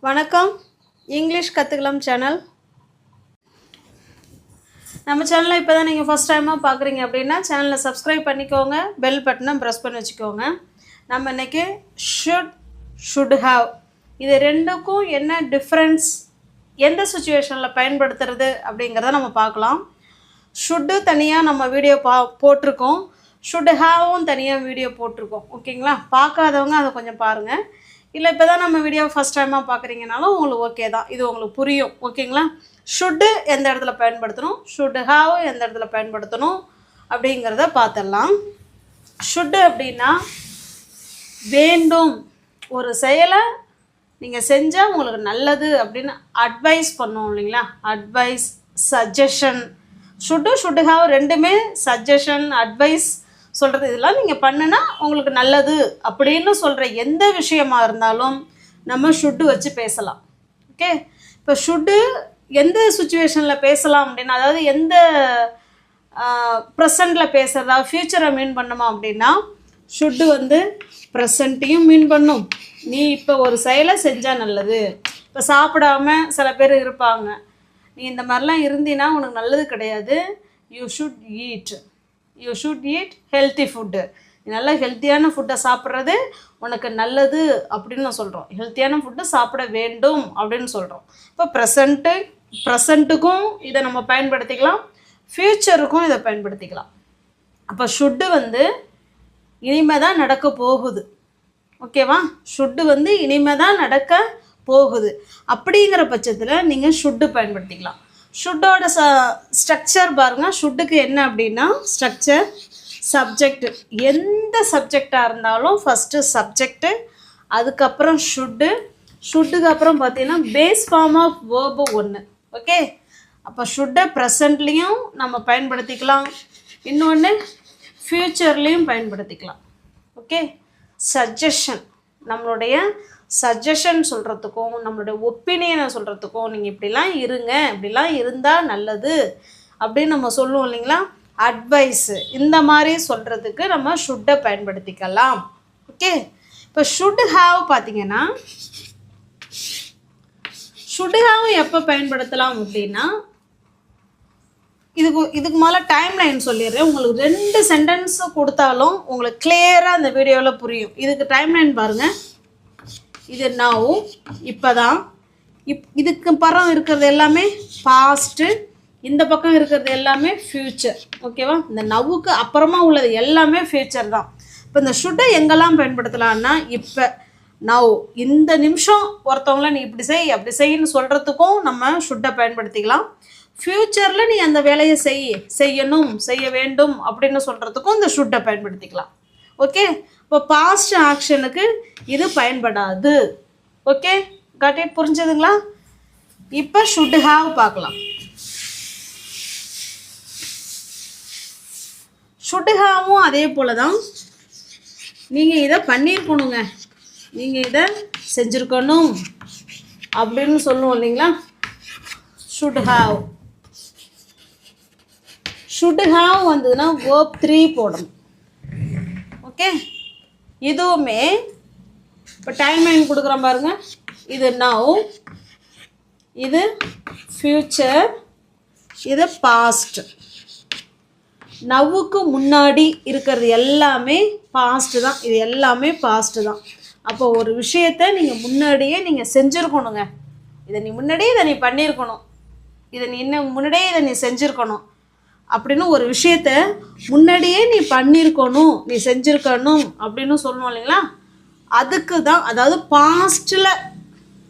வணக்கம். இங்கிலீஷ் கற்றுக்கலாம் சேனல். நம்ம சேனலை இப்போ தான் நீங்கள் ஃபஸ்ட் டைமாக பார்க்குறீங்க அப்படின்னா சேனலை சப்ஸ்கிரைப் பண்ணிக்கோங்க, பெல் பட்டனை ப்ரெஸ் பண்ணி வச்சுக்கோங்க. நம்ம இன்றைக்கி ஷுட் ஹாவ் இது ரெண்டுக்கும் என்ன டிஃப்ரென்ஸ், எந்த சுச்சுவேஷனில் பயன்படுத்துறது அப்படிங்கிறத நம்ம பார்க்கலாம். ஷுட்டு தனியாக நம்ம வீடியோ போட்டிருக்கோம், ஷுட் ஹாவும் தனியாக வீடியோ போட்டிருக்கோம். ஓகேங்களா? பார்க்காதவங்க அதை கொஞ்சம் பாருங்கள். இல்லை இப்போ தான் நம்ம வீடியோ ஃபஸ்ட் டைமாக பார்க்குறீங்கனாலும் உங்களுக்கு ஓகே தான், இது உங்களுக்கு புரியும். ஓகேங்களா? ஷுட்டு எந்த இடத்துல பயன்படுத்தணும், ஷுட் ஹாவ் எந்த இடத்துல பயன்படுத்தணும் அப்படிங்கிறத பார்த்துடலாம். ஷுட்டு அப்படின்னா வேண்டும், ஒரு செயலை நீங்கள் செஞ்சால் உங்களுக்கு நல்லது அப்படின்னு அட்வைஸ் பண்ணுவோம் இல்லைங்களா? Advice, suggestion. ஷுட்டு ஹாவ் ரெண்டுமே சஜஷன், அட்வைஸ் சொல்கிறது. இதெல்லாம் நீங்கள் பண்ணுனா உங்களுக்கு நல்லது அப்படின்னு சொல்கிற எந்த விஷயமா இருந்தாலும் நம்ம ஷுட்டு வச்சு பேசலாம். ஓகே, இப்போ ஷுட்டு எந்த சுச்சுவேஷனில் பேசலாம் அப்படின்னா, அதாவது எந்த ப்ரெசண்டில் பேசுகிறதா ஃப்யூச்சரை மீன் பண்ணுமா அப்படின்னா, ஷுட்டு ப்ரெசண்ட்டையும் மீன் பண்ணும். நீ இப்போ ஒரு செயலை செஞ்சால் நல்லது. இப்போ சாப்பிடாம சில பேர் இருப்பாங்க, நீ இந்த மாதிரிலாம் இருந்தீன்னா உனக்கு நல்லது கிடையாது. You should eat healthy food. நல்லா ஹெல்த்தியான ஃபுட்டை சாப்பிட்றது உனக்கு நல்லது அப்படின்னு நான் சொல்கிறோம். ஹெல்த்தியான ஃபுட்டு சாப்பிட வேண்டும் அப்படின்னு சொல்கிறோம். இப்போ ப்ரெசண்ட்டுக்கும் இதை நம்ம பயன்படுத்திக்கலாம், ஃப்யூச்சருக்கும் இதை பயன்படுத்திக்கலாம். அப்போ ஷுட்டு இனிமே தான் நடக்க போகுது. ஓகேவா? ஷுட்டு இனிமே தான் நடக்க போகுது. அப்படிங்கிற பட்சத்தில் நீங்கள் ஷுட்டு பயன்படுத்திக்கலாம். ஷுட்டோட ஸ்ட்ரக்சர் பாருங்கள். ஷுட்டுக்கு என்ன அப்படின்னா ஸ்ட்ரக்சர், சப்ஜெக்டு. எந்த சப்ஜெக்டாக இருந்தாலும் ஃபஸ்ட்டு சப்ஜெக்டு, அதுக்கப்புறம் ஷுட்டுக்கு அப்புறம் பார்த்தீங்கன்னா பேஸ் ஃபார்ம் ஆஃப் வேர்பு ஒன்று. ஓகே, அப்போ ஷுட்டை ப்ரெசண்ட்லேயும் நம்ம பயன்படுத்திக்கலாம், இன்னொன்று ஃப்யூச்சர்லேயும் பயன்படுத்திக்கலாம். ஓகே, சஜஷன், நம்மளுடைய சஜஷன் சொல்கிறதுக்கும் நம்மளுடைய ஒப்பீனியனை சொல்கிறதுக்கும், நீங்கள் இப்படிலாம் இருங்க, இப்படிலாம் இருந்தால் நல்லது அப்படின்னு நம்ம சொல்லுவோம் இல்லைங்களா? அட்வைஸு, இந்த மாதிரி சொல்கிறதுக்கு நம்ம ஷுட்டை பயன்படுத்திக்கலாம். ஓகே, இப்போ ஷுட் ஹாவ் பார்த்தீங்கன்னா, ஷுட் ஹாவ் எப்போ பயன்படுத்தலாம் அப்படின்னா, இதுக்கு மேலே டைம் லைன் சொல்லிடுறேன். உங்களுக்கு 2 சென்டென்ஸு கொடுத்தாலும் உங்களுக்கு கிளியராக அந்த வீடியோவில் புரியும். இதுக்கு டைம் லைன் பாருங்கள். இது நவ், இப்போ தான். இதுக்கு பக்கம் இருக்கிறது எல்லாமே பாஸ்ட்டு, இந்த பக்கம் இருக்கிறது எல்லாமே ஃப்யூச்சர். ஓகேவா? இந்த நவ்வுக்கு அப்புறமா உள்ளது எல்லாமே ஃப்யூச்சர் தான். இப்போ இந்த ஷுட்டை எங்கெல்லாம் பயன்படுத்தலான்னா, இப்போ நவ், இந்த நிமிஷம் ஒருத்தவங்கள நீ இப்படி செய் அப்படி செய்யன்னு சொல்கிறதுக்கும் நம்ம ஷுட்டை பயன்படுத்திக்கலாம். ஃப்யூச்சரில் நீ அந்த வேலையை செய்யணும், செய்ய வேண்டும் அப்படின்னு சொல்கிறதுக்கும் இந்த ஷுட்டை பயன்படுத்திக்கலாம். ஓகே, இப்போ பாஸ்ட் ஆக்ஷனுக்கு இது பயன்படாது. Okay, got it? புரிஞ்சதுங்களா? இப்போ ஷுட் ஹாவ் பார்க்கலாம். ஷுட் ஹாவும் அதே போல தான். நீங்கள் இதை பண்ணியிருக்கணுங்க, நீங்கள் இதை செஞ்சுருக்கணும் அப்படின்னு சொல்லுவோம் இல்லைங்களா? ஷுட் ஹாவ் வந்ததுன்னா verb 3 போடணும். ஓகே, இதுவுமே இப்போ டைம் லைன் கொடுக்குறோம் பாருங்கள். இது நவ், இது ஃப்யூச்சர், இது பாஸ்ட். நவ்வுக்கு முன்னாடி இருக்கிறது எல்லாமே பாஸ்ட்டு தான், இது எல்லாமே பாஸ்ட்டு தான். அப்போ ஒரு விஷயத்தை நீங்கள் முன்னாடியே நீங்கள் செஞ்சுருக்கணுங்க. இதை நீ முன்னாடியே இதை நீ பண்ணியிருக்கணும், இதை நீ இன்னும் முன்னாடியே இதை நீ செஞ்சுருக்கணும் அப்படின்னு ஒரு விஷயத்த முன்னாடியே நீ பண்ணியிருக்கணும், நீ செஞ்சுருக்கணும் அப்படின்னு சொல்லணும் இல்லைங்களா? அதுக்கு தான், அதாவது பாஸ்ட்டில்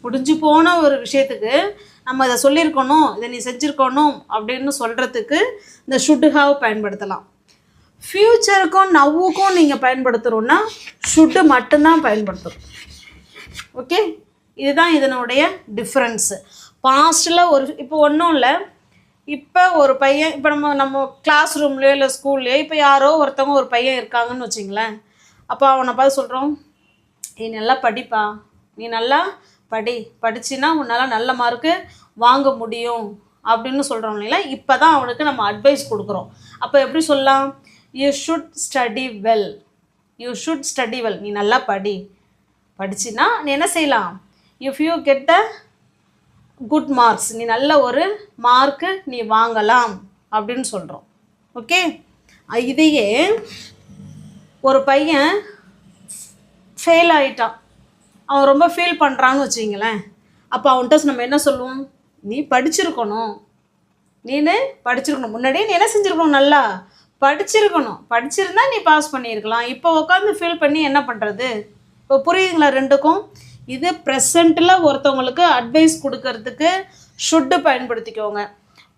முடிஞ்சு போன ஒரு விஷயத்துக்கு நம்ம இதை சொல்லியிருக்கணும், இதை நீ செஞ்சுருக்கணும் அப்படின்னு சொல்கிறதுக்கு இந்த ஷுட் ஹாவ் பயன்படுத்தலாம். ஃப்யூச்சருக்கும் நவ்வுக்கும் நீங்கள் பயன்படுத்தணுன்னா ஷுட்டு மட்டும்தான் பயன்படுத்தணும். ஓகே, இதுதான் இதனுடைய டிஃப்ரென்ஸு. பாஸ்ட்டில் இப்போ ஒன்றும் இல்லை, இப்போ ஒரு பையன், இப்போ நம்ம கிளாஸ் ரூம்லேயோ இல்லை ஸ்கூல்லையோ இப்போ யாரோ ஒருத்தவங்க ஒரு பையன் இருக்காங்கன்னு வச்சிங்களேன். அப்போ அவனை பார்த்து சொல்கிறோம், நீ நல்லா படிப்பா, நீ நல்லா படிச்சின்னா உன்னால் நல்ல மார்க்கு வாங்க முடியும் அப்படின்னு சொல்கிறோம் இல்லைங்களா? இப்போ தான் அவனுக்கு நம்ம அட்வைஸ் கொடுக்குறோம். அப்போ எப்படி சொல்லலாம்? யூ ஷுட் ஸ்டடி வெல், நீ நல்லா படிச்சின்னா நீ என்ன செய்யலாம், if you get the good marks, நீ நல்ல ஒரு மார்க்கு நீ வாங்கலாம் அப்படின்னு சொல்கிறோம். ஓகே, இதையே ஒரு பையன் ஃபெயில் ஆகிட்டான், அவன் ரொம்ப ஃபீல் பண்ணுறான்னு வச்சிங்களேன். அப்போ அவன்கிட்ட நம்ம என்ன சொல்லுவோம்? நீ படிச்சிருக்கணும், நீனு படிச்சிருக்கணும், முன்னாடியே நீ என்ன செஞ்சுருக்கணும்? நல்லா படிச்சிருந்தா நீ பாஸ் பண்ணியிருக்கலாம். இப்போ உட்காந்து ஃபீல் பண்ணி என்ன பண்ணுறது? இப்போ புரியுதுங்களா ரெண்டுக்கும்? இது ப்ரெசண்ட்டில் ஒருத்தவங்களுக்கு அட்வைஸ் கொடுக்கறதுக்கு ஷுட்டு பயன்படுத்திக்கோங்க.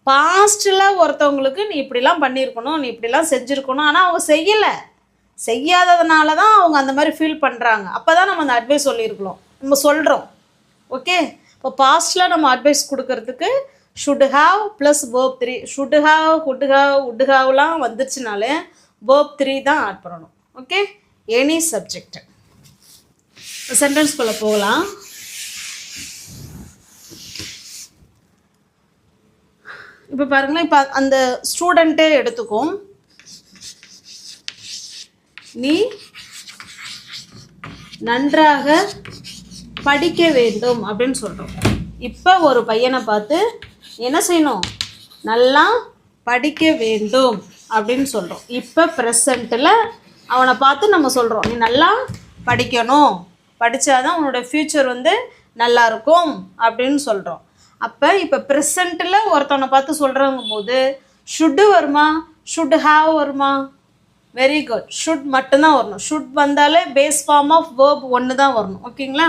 பாஸ்ட்டில் ஒருத்தவங்களுக்கு நீ இப்படிலாம் பண்ணியிருக்கணும், நீ இப்படிலாம் செஞ்சுருக்கணும், ஆனால் அவங்க செய்யாததுனால தான் அவங்க அந்த மாதிரி ஃபீல் பண்ணுறாங்க. அப்போ தான் நம்ம அந்த அட்வைஸ் நம்ம சொல்கிறோம். ஓகே, இப்போ பாஸ்ட்டில் நம்ம அட்வைஸ் கொடுக்கறதுக்கு should have plus verb 3. Should have, could have, would ஹாவ்லாம் வந்துருச்சுனாலே verb 3 தான் ஆட் பண்ணணும். Okay, any subject. சென்டென்ஸ்குள்ளே போகலாம். இப்போ பாருங்களேன், இப்போ அந்த ஸ்டூடெண்ட்டே எடுத்துக்கும். நீ நன்றாக படிக்க வேண்டும் அப்படின்னு சொல்கிறோம். இப்போ ஒரு பையனை பார்த்து என்ன செய்யணும்? நல்லா படிக்க வேண்டும் அப்படின்னு சொல்கிறோம். இப்போ ப்ரெசண்ட்டில் அவனை பார்த்து நம்ம சொல்கிறோம், நீ நல்லா படிக்கணும், படித்தாதான் உன்னோட ஃப்யூச்சர் நல்லா இருக்கும் அப்படின்னு சொல்கிறோம். அப்போ இப்போ ப்ரெசண்ட்டில் ஒருத்தவனை பார்த்து சொல்கிறவங்க போது ஷுட்டு வருமா, ஷுட் ஹாவ் வருமா? வெரி குட், ஷுட் மட்டும்தான் வரணும். ஷுட் வந்தாலே பேஸ் ஃபார்ம் ஆஃப் வேர்ப் ஒன்று தான் வரணும். ஓகேங்களா?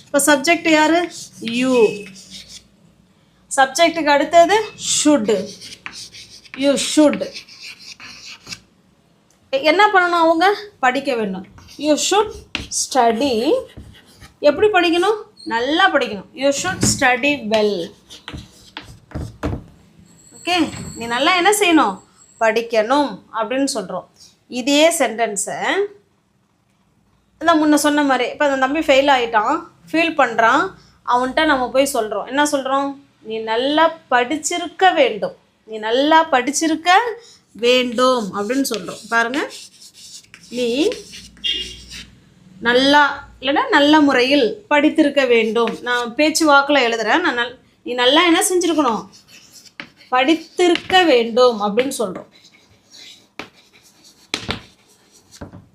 இப்போ சப்ஜெக்ட் யார்? யூ. சப்ஜெக்டுக்கு அடுத்தது ஷுட். You should. என்ன பண்ணணும்? அவங்க படிக்க வேண்டும். You should study. எப்படி படிக்கணும்? நல்லா படிக்கணும். You should study well. Okay, நீ நல்லா என்ன செய்யணும்? படிக்கணும் அப்படின்னு சொல்கிறோம். இதே சென்டென்ஸை முன்ன சொன்ன மாதிரி இப்போ அந்த தம்பி ஃபெயில் ஆகிட்டான், ஃபீல் பண்ணுறான், அவன்கிட்ட நம்ம போய் சொல்கிறோம். என்ன சொல்கிறோம்? நீ நல்லா படிச்சிருக்க வேண்டும், நீ நல்லா படிச்சிருக்க வேண்டும் அப்படின்னு சொல்கிறோம். பாருங்கள், நீ நல்லா இல்லைன்னா நல்ல முறையில் படித்திருக்க வேண்டும். நான் பேச்சு வாக்கில் எழுதுகிறேன். நீ நல்லா என்ன செஞ்சுருக்கணும்? படித்திருக்க வேண்டும் அப்படின்னு சொல்கிறோம்.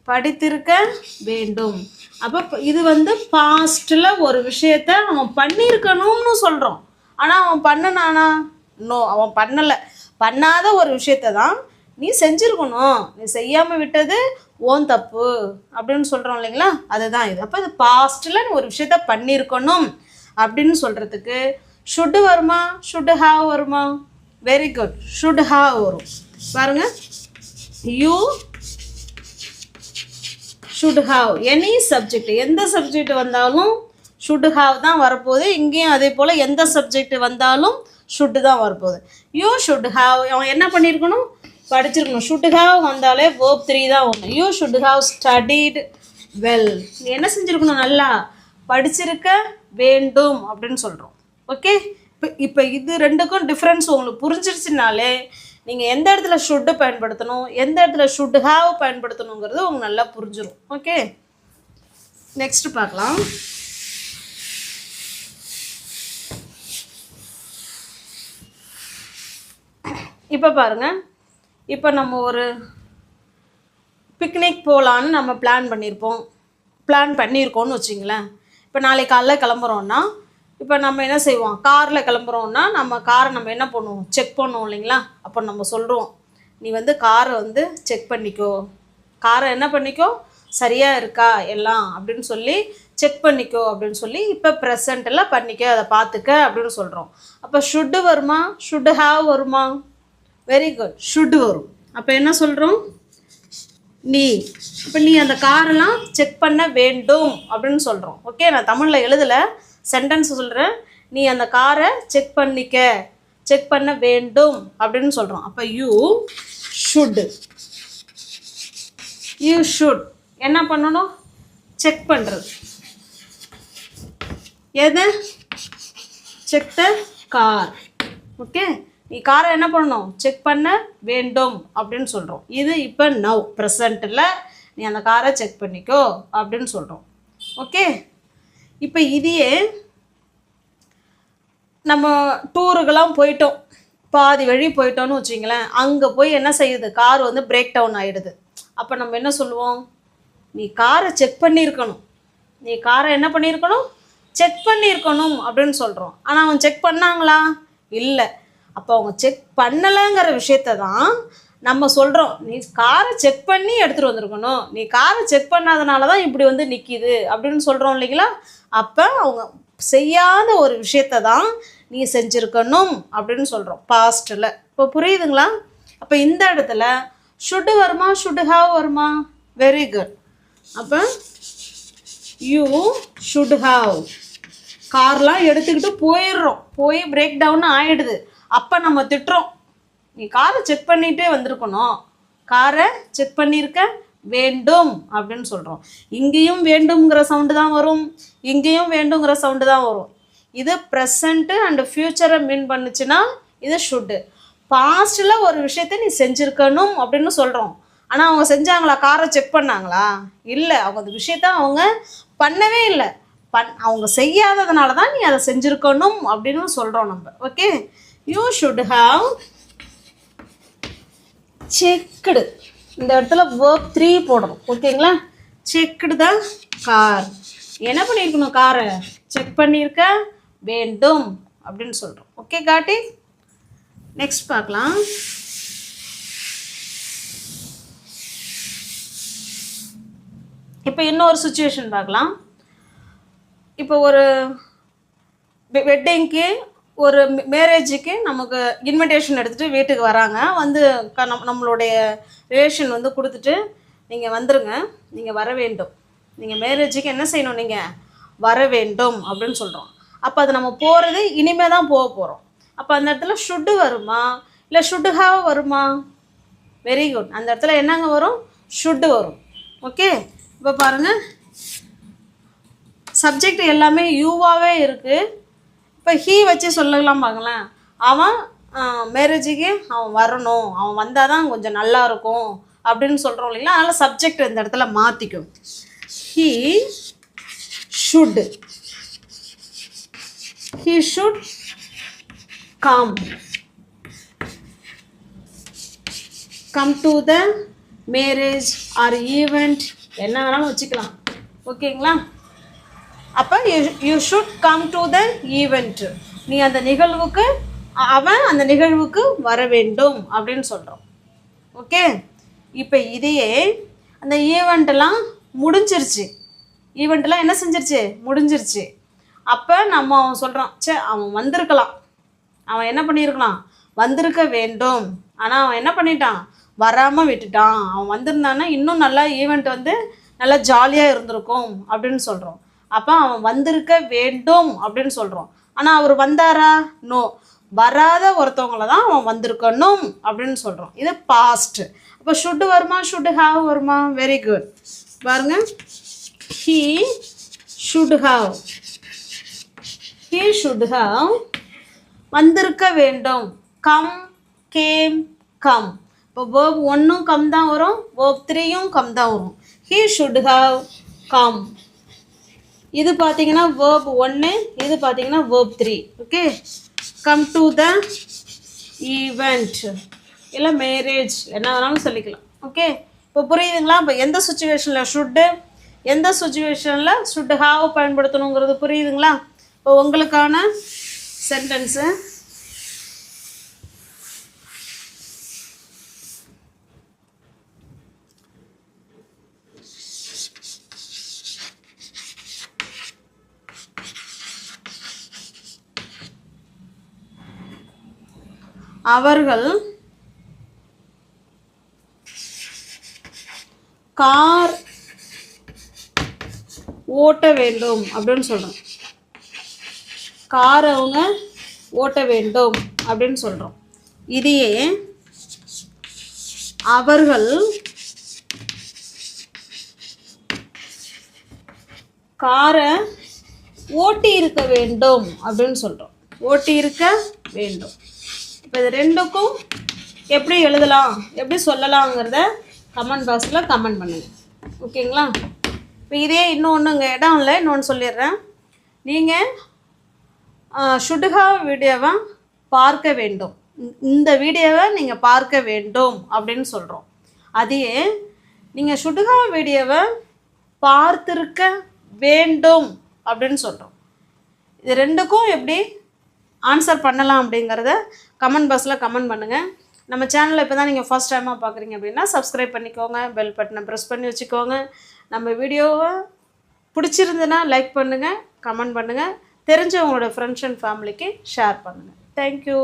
படித்திருக்க வேண்டும். அப்போ இது பாஸ்ட்டில் ஒரு விஷயத்தை அவன் பண்ணியிருக்கணும்னு சொல்கிறோம். ஆனால் அவன் பண்ணனானா? நோ, அவன் பண்ணலை. பண்ணாத ஒரு விஷயத்தை தான் நீ செஞ்சுருக்கணும், நீ செய்யாமல் விட்டது ஓன் தப்பு அப்படின்னு சொல்கிறோம் இல்லைங்களா? அதுதான் இது. அப்போ இது பாஸ்ட்டில் நீ ஒரு விஷயத்த பண்ணியிருக்கணும் அப்படின்னு சொல்கிறதுக்கு ஷுட்டு வருமா, ஷுட் ஹாவ் வருமா? வெரி குட், ஷுட் ஹாவ் வரும். பாருங்கள், you should have any subject. எந்த சப்ஜெக்ட் வந்தாலும் ஷுட் ஹாவ் தான் வரப்போகுது. இங்கேயும் அதே போல் எந்த சப்ஜெக்ட் வந்தாலும் ஷுட்டு தான் வரப்போகுது. யூ ஷுட் ஹாவ், அவன் என்ன பண்ணியிருக்கணும்? படிச்சிருக்கணும். ஷுட் ஹாவ் வந்தாலே verb 3 தான் வரணும். You should have studied well. நீ என்ன செஞ்சுருக்கணும்? நல்லா படிச்சிருக்க வேண்டும் அப்படின்னு சொல்கிறோம். ஓகே, இப்போ இது ரெண்டுக்கும் டிஃப்ரென்ஸ் உங்களுக்கு புரிஞ்சிருச்சுனாலே நீங்கள் எந்த இடத்துல ஷுட்டு பயன்படுத்தணும், எந்த இடத்துல ஷுட் ஹாவ் பயன்படுத்தணுங்கிறது உங்களுக்கு நல்லா புரிஞ்சிடும். ஓகே, நெக்ஸ்ட் பார்க்கலாம். இப்போ பாருங்கள், இப்போ நம்ம ஒரு பிக்னிக் போகலான்னு நம்ம பிளான் பண்ணியிருக்கோம்னு வச்சிங்களேன். இப்போ நாளைக்கு காலைல கிளம்புறோன்னா, இப்போ நம்ம என்ன செய்வோம்? காரில் கிளம்புறோன்னா நம்ம காரை நம்ம என்ன பண்ணுவோம்? செக் பண்ணுவோம் இல்லைங்களா? அப்போ நம்ம சொல்கிறோம், நீ காரை செக் பண்ணிக்கோ, காரை என்ன பண்ணிக்கோ, சரியாக இருக்கா எல்லாம் அப்படின்னு சொல்லி செக் பண்ணிக்கோ அப்படின்னு சொல்லி இப்போ ப்ரெசண்ட்டில் பண்ணிக்க, அதை பார்த்துக்க அப்படின்னு சொல்கிறோம். அப்போ ஷுட்டு வருமா, ஷுட் ஹாவ் வருமா? வெரி குட், ஷுட் வரும். அப்போ என்ன சொல்கிறோம்? நீ அந்த காரெல்லாம் செக் பண்ண வேண்டும் அப்படின்னு சொல்கிறோம். ஓகே, நான் தமிழில் எழுதலை, சென்டென்ஸ் சொல்கிறேன். நீ அந்த காரை செக் பண்ண வேண்டும் அப்படின்னு சொல்கிறோம். அப்போ யூ ஷுட் என்ன பண்ணணும்? செக் பண்ணுறது. எது? Check the car. ஓகே, நீ காரை என்ன பண்ணணும்? செக் பண்ண வேண்டும் அப்படின்னு சொல்கிறோம். இது இப்போ நவ் ப்ரெசண்ட்டில் நீ அந்த காரை செக் பண்ணிக்கோ அப்படின்னு சொல்கிறோம். ஓகே, இப்போ இதையே நம்ம டூருக்கெல்லாம் போயிட்டோம், பாதி வழி போயிட்டோன்னு வச்சிங்களேன், அங்கே போய் என்ன செய்யுது, கார் வந்து பிரேக் டவுன் ஆகிடுது. அப்போ நம்ம என்ன சொல்லுவோம், நீ காரை செக் பண்ணியிருக்கணும், நீ காரை என்ன பண்ணியிருக்கணும், செக் பண்ணியிருக்கணும் அப்படின்னு சொல்கிறோம். ஆனால் அவங்க செக் பண்ணாங்களா, இல்லை. அப்போ அவங்க செக் பண்ணலைங்கிற விஷயத்த தான் நம்ம சொல்கிறோம், நீ காரை செக் பண்ணி எடுத்துகிட்டு வந்திருக்கணும், நீ காரை செக் பண்ணாதனால தான் இப்படி வந்து நிற்கிது அப்படின்னு சொல்கிறோம் இல்லைங்களா. அப்போ அவங்க செய்யாத ஒரு விஷயத்த தான் நீ செஞ்சுருக்கணும் அப்படின்னு சொல்கிறோம் பாஸ்ட்டில். இப்போ புரியுதுங்களா. அப்போ இந்த இடத்துல ஷுட்டு வருமா, ஷுட் ஹாவ் வருமா, வெரி குட். அப்போ யூ ஷுட் ஹாவ், கார்லாம் எடுத்துக்கிட்டு போயிடுறோம், போய் பிரேக் டவுன் ஆகிடுது. அப்போ நம்ம திட்டுறோம், நீ காரை செக் பண்ணிகிட்டே வந்திருக்கணும், காரை செக் பண்ணியிருக்க வேண்டும் அப்படின்னு சொல்கிறோம். இங்கேயும் வேண்டும்ங்கிற சவுண்டு தான் வரும், இங்கேயும் வேண்டுங்கிற சவுண்டு தான் வரும். இது ப்ரெசண்ட்டு அண்டு ஃப்யூச்சரை மீன் பண்ணுச்சுன்னா இது ஷுட்டு. பாஸ்ட்டில் ஒரு விஷயத்தை நீ செஞ்சுருக்கணும் அப்படின்னு சொல்கிறோம். ஆனால் அவங்க செஞ்சாங்களா, காரை செக் பண்ணாங்களா, இல்லை. அவங்க அந்த விஷயத்த அவங்க பண்ணவே இல்லை. அவங்க செய்யாததுனால தான் நீ அதை செஞ்சுருக்கணும் அப்படின்னு சொல்கிறோம் நம்ம. Okay, you should have checked. இந்த இடத்துல verb 3 போடணும். ஓகேங்களா. செக்குடு தான் கார். என்ன பண்ணியிருக்கணும், காரை செக் பண்ணியிருக்க வேண்டும் அப்படின்னு சொல்கிறோம். ஓகே காட்டி. நெக்ஸ்ட் பார்க்கலாம். இப்போ இன்னொரு சுச்சுவேஷன் பார்க்கலாம். இப்போ ஒரு வெட்டிங்க்கு, ஒரு மேரேஜுக்கு நமக்கு இன்விடேஷன் எடுத்துகிட்டு வீட்டுக்கு வராங்க. வந்து நம்மளுடைய ரிலேஷன் வந்து கொடுத்துட்டு, நீங்கள் வந்துடுங்க, நீங்கள் வர வேண்டும், நீங்கள் மேரேஜுக்கு என்ன செய்யணும், நீங்கள் வர வேண்டும் அப்படின்னு சொல்கிறோம். அப்போ அது நம்ம போகிறது இனிமேல் தான் போக போகிறோம். அப்போ அந்த இடத்துல ஷுட்டு வருமா, இல்லை ஷுட் ஹாவ் வருமா, வெரி குட். அந்த இடத்துல என்னங்க வரும், ஷுட்டு வரும். ஓகே. இப்போ பாருங்கள், சப்ஜெக்ட் எல்லாமே யூவாகவே இருக்குது. இப்போ ஹீ வச்சு சொல்லலாம் பாருங்களேன். அவன் மேரேஜுக்கு அவன் வரணும், அவன் வந்தால் தான் கொஞ்சம் நல்லா இருக்கும் அப்படின்னு சொல்கிறோம் இல்லைங்களா. அதனால் சப்ஜெக்ட் இந்த இடத்துல மாற்றிக்கும். He should, he should come to the marriage or event, என்ன வேணாலும் வச்சுக்கலாம். ஓகேங்களா. அப்போ you should come to the event, நீ அந்த நிகழ்வுக்கு, அவன் அந்த நிகழ்வுக்கு வர வேண்டும் அப்படின்னு சொல்கிறோம். ஓகே. இப்போ இதையே அந்த ஈவெண்ட்டெல்லாம் முடிஞ்சிருச்சு, ஈவெண்ட்டெல்லாம் என்ன செஞ்சிருச்சு, முடிஞ்சிருச்சு. அப்போ நம்ம அவன் சொல்கிறான், சே அவன் வந்திருக்கலாம், அவன் என்ன பண்ணியிருக்கலாம், வந்திருக்க வேண்டும், ஆனால் அவன் என்ன பண்ணிட்டான், வராமல் விட்டுட்டான். அவன் வந்திருந்தான்னா இன்னும் நல்லா ஈவெண்ட் வந்து நல்லா ஜாலியாக இருந்திருக்கும் அப்படின்னு சொல்கிறோம். அப்போ அவன் வந்திருக்க வேண்டும் அப்படின்னு சொல்கிறோம். ஆனால் அவர் வந்தாரா, நோ, வராத ஒருத்தவங்கள தான் அவன் வந்திருக்கணும் அப்படின்னு சொல்கிறோம். இது பாஸ்ட்டு. அப்போ ஷுட்டு வருமா, ஷுட் ஹாவ் வருமா, வெரி குட். பாருங்க, he should have, he should have வந்திருக்க வேண்டும், கம் கேம் கம். இப்போ verb 1 கம் தான் வரும், verb 3 கம் தான் வரும். He should have come. இது பார்த்தீங்கன்னா verb 1, இது பார்த்தீங்கன்னா verb 3. Okay. Come to the event இல்லை மேரேஜ், என்ன வேணாலும் சொல்லிக்கலாம். ஓகே. இப்போ புரியுதுங்களா. இப்போ எந்த சுச்சுவேஷனில் ஷுட்டு, எந்த சுச்சுவேஷனில் ஷுட் ஹாவ் பயன்படுத்தணுங்கிறது புரியுதுங்களா. இப்போ உங்களுக்கான சென்டென்ஸு, அவர்கள் கார் ஓட்ட வேண்டும் அப்படின்னு சொல்கிறோம். கார் அவங்க ஓட்ட வேண்டும் அப்படின்னு சொல்கிறோம். இதையே அவர்கள் காரை ஓட்டி இருக்க வேண்டும் அப்படின்னு சொல்கிறோம். ஓட்டி இருக்க வேண்டும். இப்போ இது ரெண்டுக்கும் எப்படி எழுதலாம், எப்படி சொல்லலாங்கிறத கமெண்ட் பாக்ஸில் கமெண்ட் பண்ணுங்கள். ஓகேங்களா. இப்போ இதே இன்னொன்று இங்கே இடம் இல்லை, இன்னொன்று சொல்லிடுறேன். நீங்கள் ஷுட்ஹா வீடியோவை பார்க்க வேண்டும், இந்த வீடியோவை நீங்கள் பார்க்க வேண்டும் அப்படின்னு சொல்கிறோம். அதையே நீங்கள் ஷுட்ஹா வீடியோவை பார்த்திருக்க வேண்டும் அப்படின்னு சொல்கிறோம். இது ரெண்டுக்கும் எப்படி ஆன்சர் பண்ணலாம் அப்படிங்கிறத கமெண்ட் பாக்ஸில் கமெண்ட் பண்ணுங்கள். நம்ம சேனலில் இப்போ தான் நீங்கள் ஃபர்ஸ்ட் டைமாக பார்க்குறீங்க அப்படின்னா சப்ஸ்கிரைப் பண்ணிக்கோங்க, பெல் பட்டனை ப்ரெஸ் பண்ணி வச்சுக்கோங்க. நம்ம வீடியோவை பிடிச்சிருந்துன்னா லைக் பண்ணுங்கள், கமெண்ட் பண்ணுங்கள், தெரிஞ்சவங்களோட ஃப்ரெண்ட்ஸ் அண்ட் ஃபேமிலிக்கு ஷேர் பண்ணுங்கள். தேங்க்யூ.